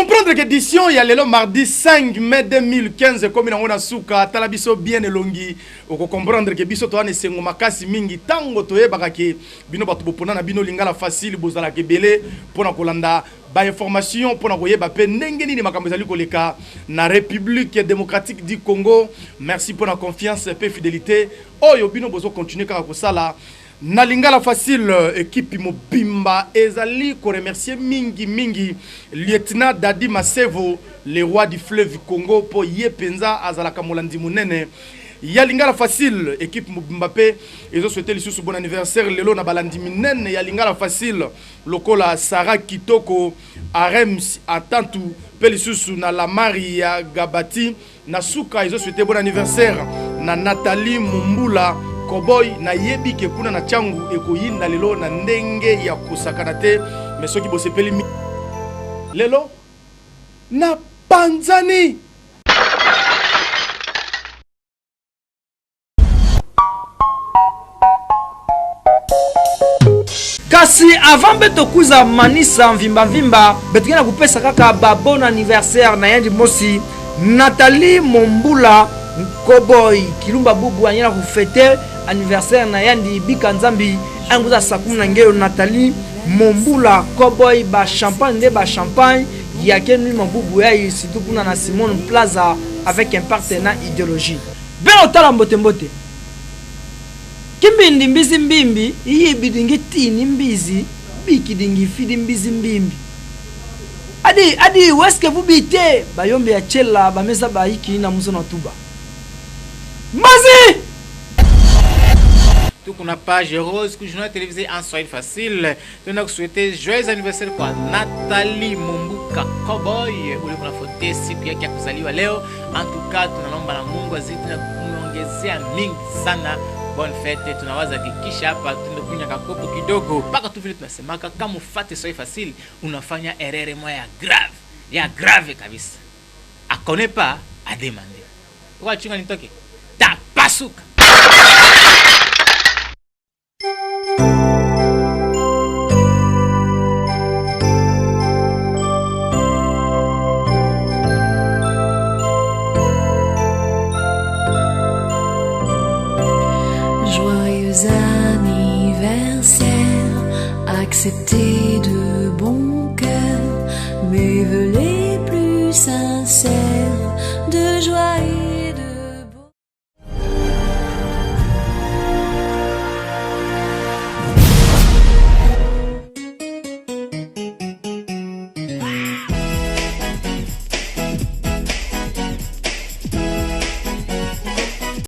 comprendre que édition il y a le mardi 5 mai 2015 comme on a souka talabiso bien elongi oko comprendre que biso to ane sengo makasi mingi tango to yebaka ke bino batu bopona na bino lingala facile bozala ke belé pona kolanda ba information pona koyeba pe ndenge nini makambo ezali koleka na République démocratique du Congo. Merci pour la confiance et fidélité. Oyo bino bozo continuer kaka kosala na lingala facile équipe mobimba ezali ko remercier mingi lieutenant Dadi Masevo le roi du fleuve Congo po yepenza azalaka molandi munene ya lingala facile équipe mobimba pe ezo souhaiter lisusu bon anniversaire lelo na balandi minene ya lingala facile lokola Sarah Kitoko Arems Atantu pe lisusu na la Maria Gabati na suka ezo souhaiter bon anniversaire na Nathalie Mumbula Koboy na yebi ke kuna na changu ekoyinda lelo na ndenge ya kusakana te mais soki bosepeli lelo na Panzani kasi avant beto kuza manisa mvimba betukena kupesa kaka ba bon anniversaire na yandi mosi Nathalie Mumbula Koboy Kilumba Bubu anyela kufete anniversaire na yandi bika nzambi anguza sakumu na ngelo Nathalie Mumbula Koboy ba champagne yake nui mabubu ya surtout kuna na Simone Plaza avec un partenaire idéologie ben otala mbote kimbindi mbizi mbimbi iyi bidingi tini mbizi biki dingi fidi mbizi mbimbi adi weske vubite bayombe ya chela bameza baiki na muso na tuba Mazi! Tout qu'on a page rose, que journal télévisé en Swahili facile. Nous avons souhaité joyeux anniversaire pour Nathalie Mumbuka Koboy. Ule kuna fote siku yake ya kuzaliwa leo. En tout cas, tunaomba na Mungu azidi na kumuongezea mingi sana. Bonne fête, tunawaza kikisha hapa tunakunya kakopo kidogo. Paka tu vile tunasemaka kama ufate Swahili facile, unafanya erreur moja ya grave kabisa. A connaît pas à demander. Kwa chunga nitoke. Tapasuka. Joyeux anniversaire, accepté de bon cœur mes vœux les plus sincères de joyeux